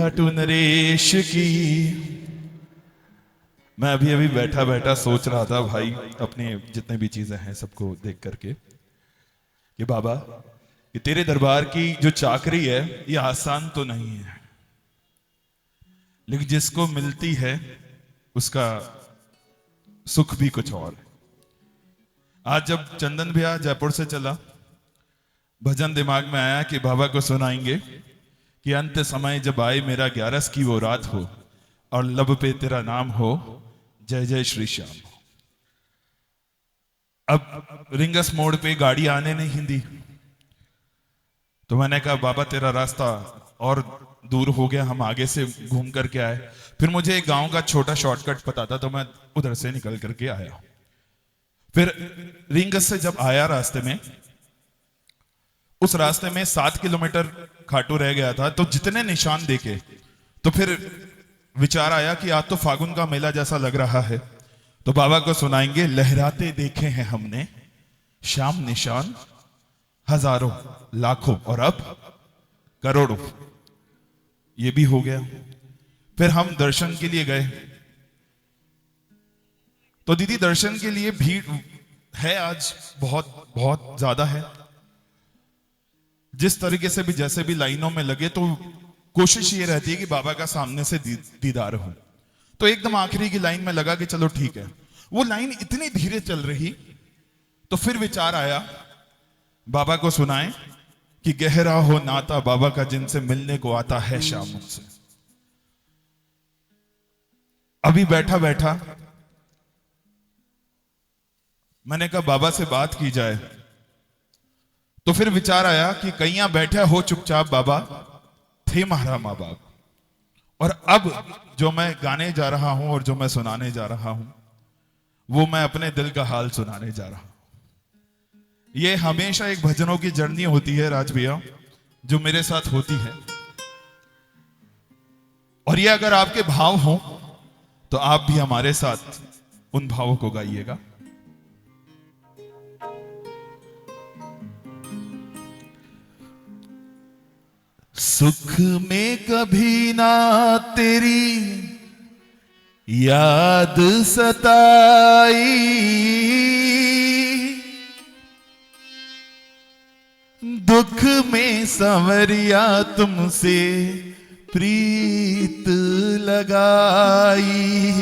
खाटू नरेश की। मैं अभी अभी बैठा बैठा सोच रहा था भाई, अपने जितने भी चीजें हैं सबको देख करके, कि बाबा कि तेरे दरबार की जो चाकरी है ये आसान तो नहीं है, लेकिन जिसको मिलती है उसका सुख भी कुछ और है। आज जब चंदन भैया जयपुर से चला, भजन दिमाग में आया कि बाबा को सुनाएंगे कि अंत समय जब आए मेरा 11 की वो रात हो और लब पे तेरा नाम हो, जय जय श्री श्याम। अब रिंगस मोड़ पे गाड़ी आने नहीं दी, तो मैंने कहा बाबा तेरा रास्ता और दूर हो गया, हम आगे से घूम करके आए। फिर मुझे एक गांव का छोटा शॉर्टकट पता था, तो मैं उधर से निकल करके आया। फिर रिंगस से जब आया, रास्ते में उस रास्ते में 7 किलोमीटर खाटू रह गया था, तो जितने निशान देखे तो फिर विचार आया कि आज तो फागुन का मेला जैसा लग रहा है, तो बाबा को सुनाएंगे लहराते देखे हैं हमने श्याम निशान, हजारों लाखों और अब करोड़ों। ये भी हो गया। फिर हम दर्शन के लिए गए, तो दीदी दर्शन के लिए भीड़ है आज बहुत बहुत ज्यादा है। जिस तरीके से भी जैसे भी लाइनों में लगे, तो कोशिश ये रहती है कि बाबा का सामने से दीदार हो। तो एकदम आखिरी की लाइन में लगा कि चलो ठीक है। वो लाइन इतनी धीरे चल रही, तो फिर विचार आया बाबा को सुनाएं कि गहरा हो नाता बाबा का जिनसे मिलने को आता है शाम मुझसे। अभी बैठा बैठा मैंने कहा बाबा से बात की जाए, तो फिर विचार आया कि कहीं बैठे हो चुपचाप बाबा थे हमारा माँ बाप, और अब जो मैं गाने जा रहा हूं और जो मैं सुनाने जा रहा हूं, वो मैं अपने दिल का हाल सुनाने जा रहा हूं। ये हमेशा एक भजनों की जर्नी होती है राज भैया, जो मेरे साथ होती है। और ये अगर आपके भाव हो तो आप भी हमारे साथ उन भावों को गाइएगा। सुख में कभी ना तेरी याद सताई, दुख में संवरिया तुमसे प्रीत लगाई।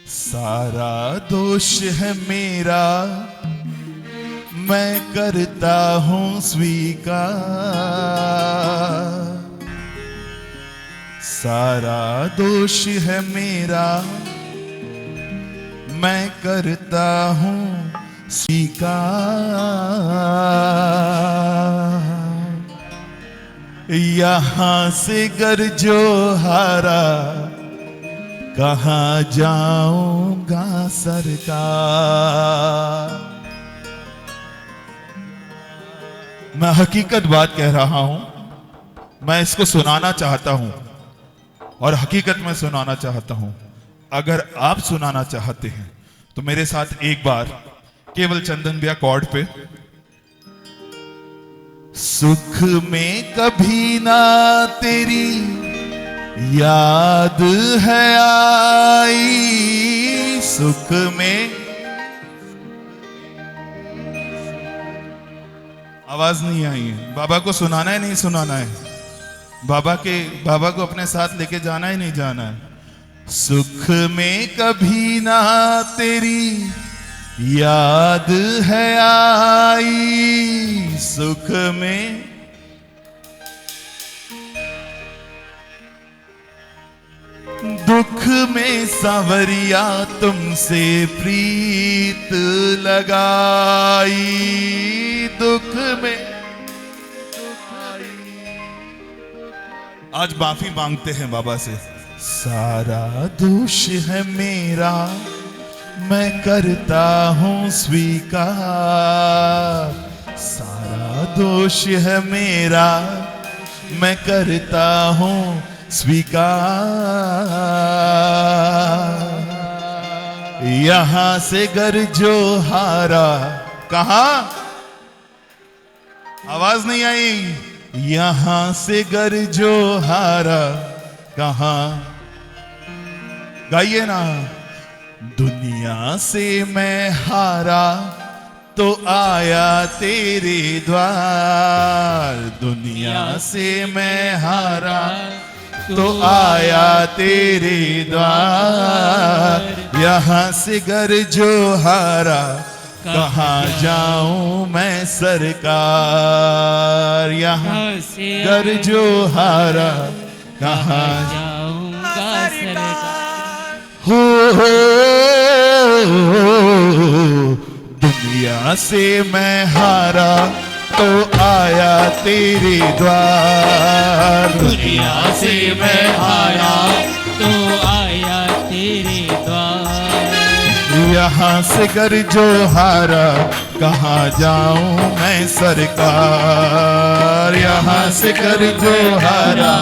सारा दोष है मेरा मैं करता हूं स्वीकार, सारा दोष है मेरा मैं करता हूं स्वीकार। यहां से गर जो हारा कहां जाऊंगा सरकार। मैं हकीकत बात कह रहा हूं, मैं इसको सुनाना चाहता हूं और हकीकत में सुनाना चाहता हूं। अगर आप सुनाना चाहते हैं तो मेरे साथ एक बार केवल चंदन भैया कॉर्ड पे। सुख में कभी ना तेरी याद है आई, सुख में आवाज नहीं आई है। बाबा को सुनाना है नहीं सुनाना है, बाबा को अपने साथ लेके जाना है नहीं जाना है। सुख में कभी ना तेरी याद है आई, सुख में दुख में सांवरिया तुमसे प्रीत लगाई, दुख में। आज माफी मांगते हैं बाबा से। सारा दोष है मेरा मैं करता हूं स्वीकार, सारा दोष है मेरा मैं करता हूं स्वीकार। यहां से गर जो हारा, कहां, आवाज नहीं आई, यहां से गर जो हारा कहां, गाइए ना। दुनिया से मैं हारा तो आया तेरे द्वार, दुनिया से मैं हारा तो आया तेरे द्वार। यहाँ से गर जो हारा कहाँ जाऊं मैं सरकार, यहाँ से गर जो हारा कहाँ जाऊंगा सरकार। हो दुनिया से मैं हारा तो आया तेरे द्वार, दुनिया से मैं हारा तो आया तेरे द्वार। यहाँ से गर जो हारा कहाँ जाऊं मैं सरकार, यहाँ से गर जो हारा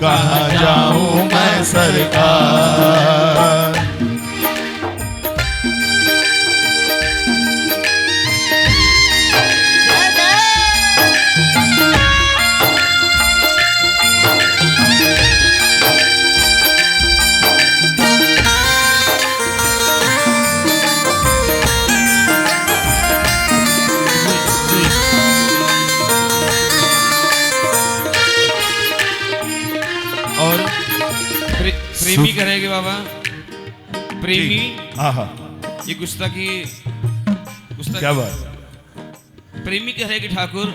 कहाँ जाऊं मैं सरकार। प्रेमी करेंगे बाबा, प्रेमी। आहा, ये गुस्ताखी क्या बात। प्रेमी कहेगी ठाकुर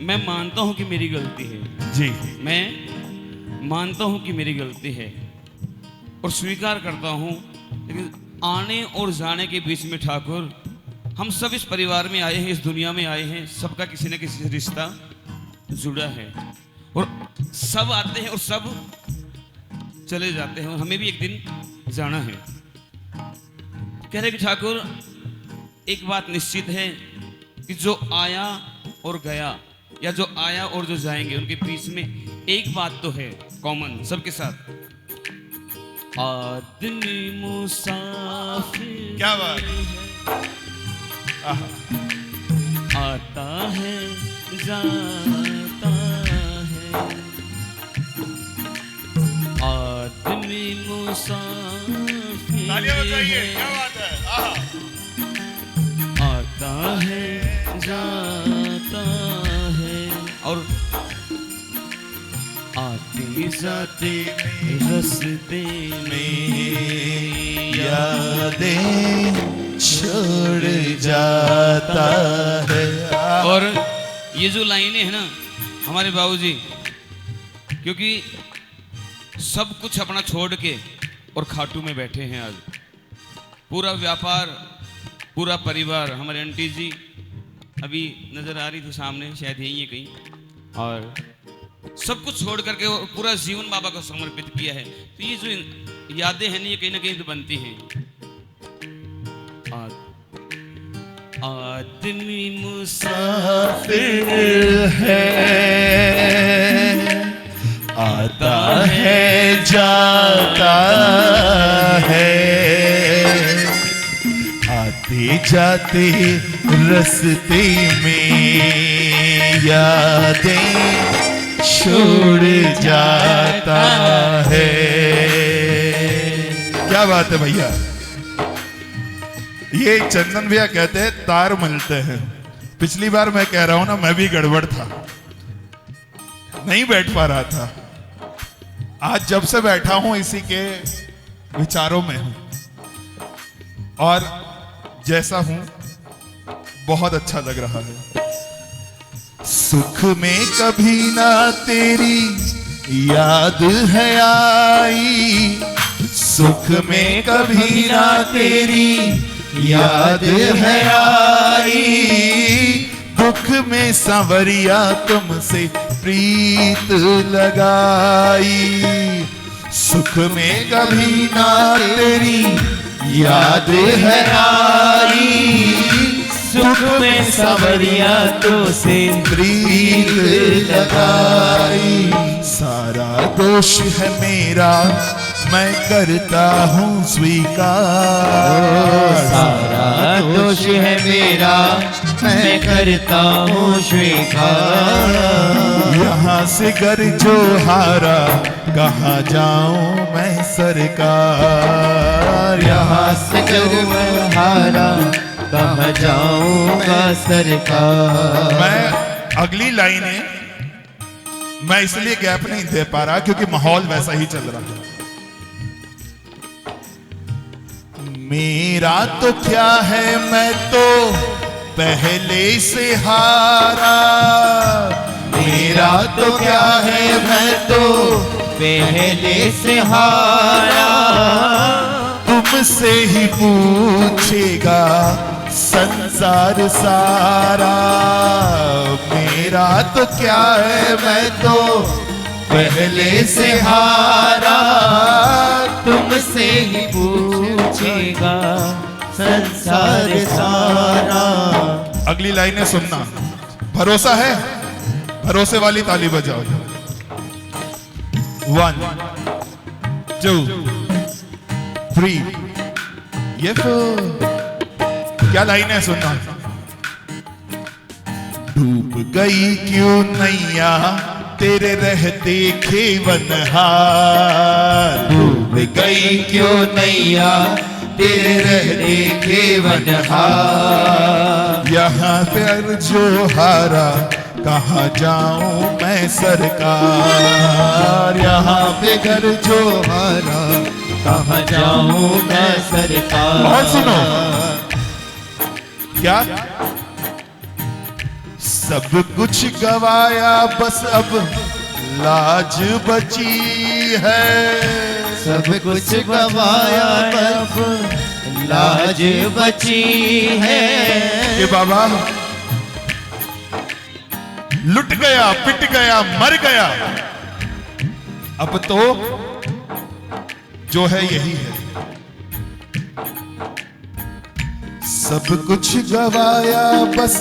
मैं मानता हूं कि मेरी गलती है जी, मैं मानता हूं कि मेरी गलती है और स्वीकार करता हूं, लेकिन आने और जाने के बीच में ठाकुर हम सब इस परिवार में आए हैं, इस दुनिया में आए हैं, सबका किसी न किसी से रिश्ता जुड़ा है और सब आते हैं और सब चले जाते हैं और हमें भी एक दिन जाना है। कह रहे कि ठाकुर एक बात निश्चित है कि जो आया और गया या जो आया और जो जाएंगे उनके बीच में एक बात तो है कॉमन सबके साथ, आदमी मुसाफिर। क्या बात। आता है जाता है, आदमी मुसाफिर। तालियां बजाइए, क्या बात है। आता है जाता है और आते जाते रास्ते में यादें छोड़ जाता है। और ये जो लाइनें हैं ना हमारे बाबूजी, क्योंकि सब कुछ अपना छोड़ के और खाटू में बैठे हैं आज, पूरा व्यापार पूरा परिवार। हमारे आंटी जी अभी नजर आ रही थी सामने, शायद यही है कहीं, और सब कुछ छोड़ करके और पूरा जीवन बाबा को समर्पित किया है। तो ये जो यादें हैं ना ये कहीं ना कहीं तो बनती हैं। आदमी मुसाफिर है, आता है जाता है, आते जाते रास्ते में यादें छोड़ जाता है। क्या बात है भैया। ये चंदन भैया कहते हैं तार मिलते हैं। पिछली बार मैं कह रहा हूं ना, मैं भी गड़बड़ था, नहीं बैठ पा रहा था। आज जब से बैठा हूं इसी के विचारों में हूं और जैसा हूं बहुत अच्छा लग रहा है। सुख में कभी ना तेरी याद है आई, सुख में कभी ना तेरी याद है आई, दुख में सांवरिया तुमसे प्रीत लगाई। सुख में कभी ना तेरी याद है आई, सुख में सांवरिया तुमसे प्रीत लगाई। सारा दोष है मेरा मैं करता हूँ स्वीकार। सारा दोष है मेरा, मैं करता हूँ स्वीकार। यहाँ से घर जो हारा, कहाँ जाऊं मैं सरकार। यहाँ से जब मैं हारा, कहाँ जाऊंगा सरकार। मैं अगली लाइनें मैं इसलिए गैप नहीं दे पा रहा क्योंकि माहौल वैसा ही चल रहा है। मेरा तो क्या है, मैं तो पहले से हारा। मेरा तो क्या है, मैं तो पहले से हारा। तुमसे ही पूछेगा संसार सारा। मेरा तो क्या है, मैं तो पहले से हारा। तुमसे ही पूछेगा संसार सारा। अगली लाइनें सुनना। भरोसा है? भरोसे वाली ताली बजाओ। 1 2 3 ये क्या लाइन है सुनना। डूब गई क्यों नैया तेरे रहते खेवनहार। डूब गई क्यों नैया तेरे रहते खेवनहार। यहाँ पर जो हारा, कहाँ जाऊं मैं सरकार। यहाँ पे घर जो हारा, कहाँ जाऊं मैं सरकार। और सुनो क्या, सब कुछ गवाया बस अब लाज बची है। सब कुछ गवाया अब लाज बची है। कि बाबा लुट गया, पिट गया, मर गया, अब तो जो है यही है। सब कुछ गवाया बस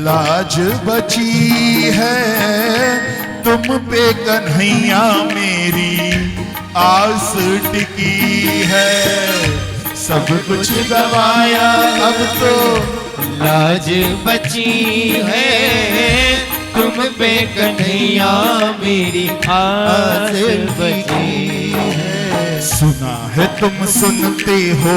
लाज बची है। तुम पे कन्हैया मेरी आस टिकी है। सब कुछ गवाया अब तो लाज बची है। तुम पे कन्हैया मेरी आस बची है। सुना है तुम सुनते हो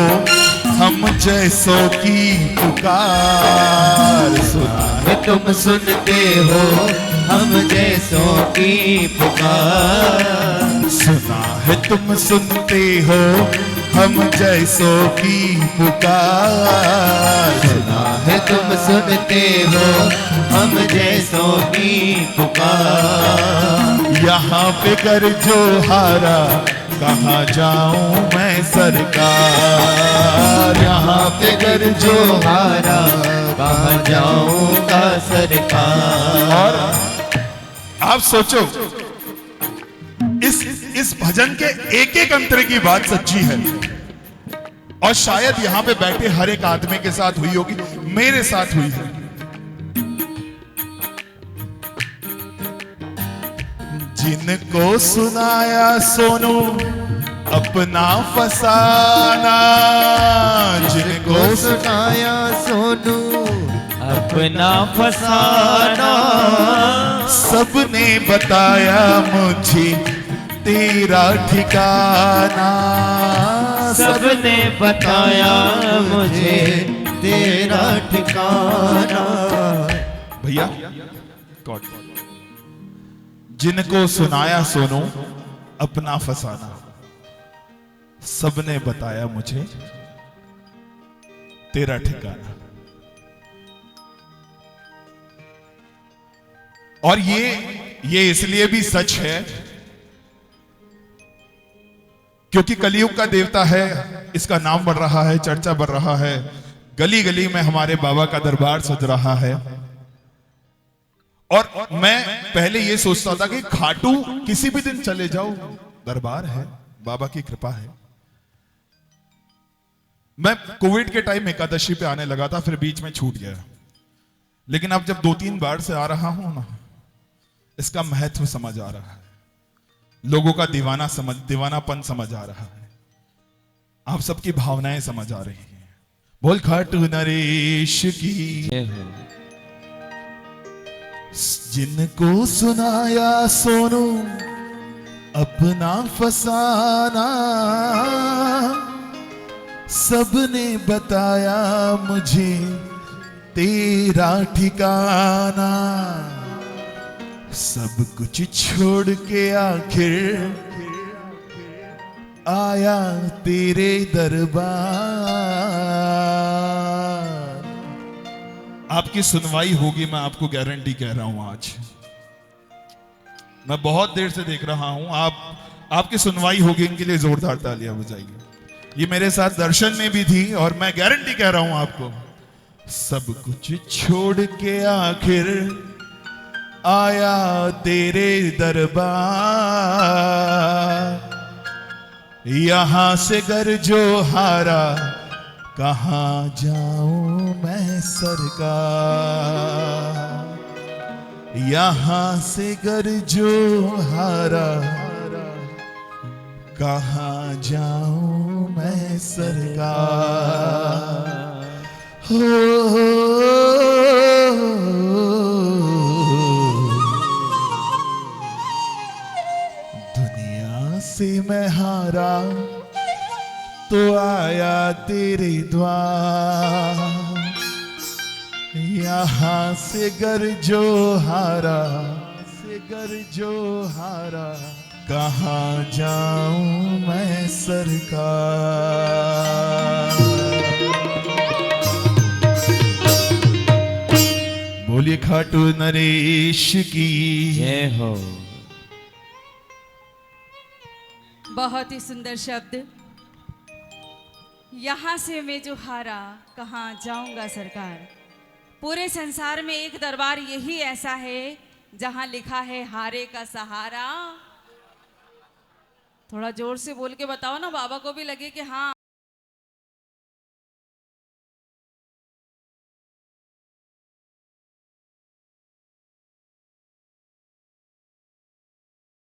हम जैसों की पुकार। सुना है तुम सुनते हो हम जैसों की पुकार। सुना है तुम सुनते हो हम जैसों की पुकार। सुना है तुम सुनते हो हम जैसों की पुकार। यहाँ पे कर जो हारा, कहाँ जाऊं मैं सरकार। यहाँ पे कर जो हारा, कहाँ जाऊंगा सरकार। और आप सोचो इस भजन के एक एक अंतर की बात सच्ची है, और शायद यहां पे बैठे हर एक आदमी के साथ हुई होगी, मेरे साथ हुई है। जिनको सुनाया सोनू अपना फसाना। जिनको सुनाया सोनू अपना फसाना। सबने बताया मुझे तेरा ठिकाना। सबने बताया मुझे तेरा ठिकाना। भैया जिनको सुनाया सोनू अपना फसाना, सबने बताया मुझे तेरा ठिकाना। और ये इसलिए भी सच है क्योंकि कलयुग का देवता है, इसका नाम बढ़ रहा है, चर्चा बढ़ रहा है, गली गली में हमारे बाबा का दरबार सज रहा है। और मैं पहले ये सोचता था कि खाटू किसी भी दिन चले जाओ, दरबार है, बाबा की कृपा है। मैं कोविड के टाइम एकादशी पे आने लगा था, फिर बीच में छूट गया, लेकिन अब जब 2-3 बार से आ रहा हूं ना, इसका महत्व समझ आ रहा है। लोगों का दीवानापन समझ आ रहा है, आप सबकी भावनाएं समझ आ रही हैं। बोल खाटू नरेश की। जय हो। जिनको सुनाया सोनू अपना फसाना, सबने बताया मुझे तेरा ठिकाना। सब कुछ छोड़ के आखिर आया तेरे दरबार। आपकी सुनवाई होगी, मैं आपको गारंटी कह रहा हूं। आज मैं बहुत देर से देख रहा हूं, आपकी सुनवाई होगी। इनके लिए जोरदार तालियां बजाइए। ये मेरे साथ दर्शन में भी थी और मैं गारंटी कह रहा हूं आपको, सब कुछ छोड़ के आखिर आया तेरे दरबार। यहां से गर जो हारा, कहां जाऊं मैं सरकार। यहां से गर जो हारा, कहां जाऊं मैं सरकार। हो दुनिया से मैं हारा तो आया तेरे द्वार। यहां से गर जो हारा, कहां जाऊं मैं सरकार। बोलिए खाटू नरेश की। जय हो। बहुत ही सुंदर शब्द। यहाँ से मैं जो हारा, कहाँ जाऊंगा सरकार। पूरे संसार में एक दरबार यही ऐसा है जहाँ लिखा है हारे का सहारा। थोड़ा जोर से बोल के बताओ ना, बाबा को भी लगे कि हाँ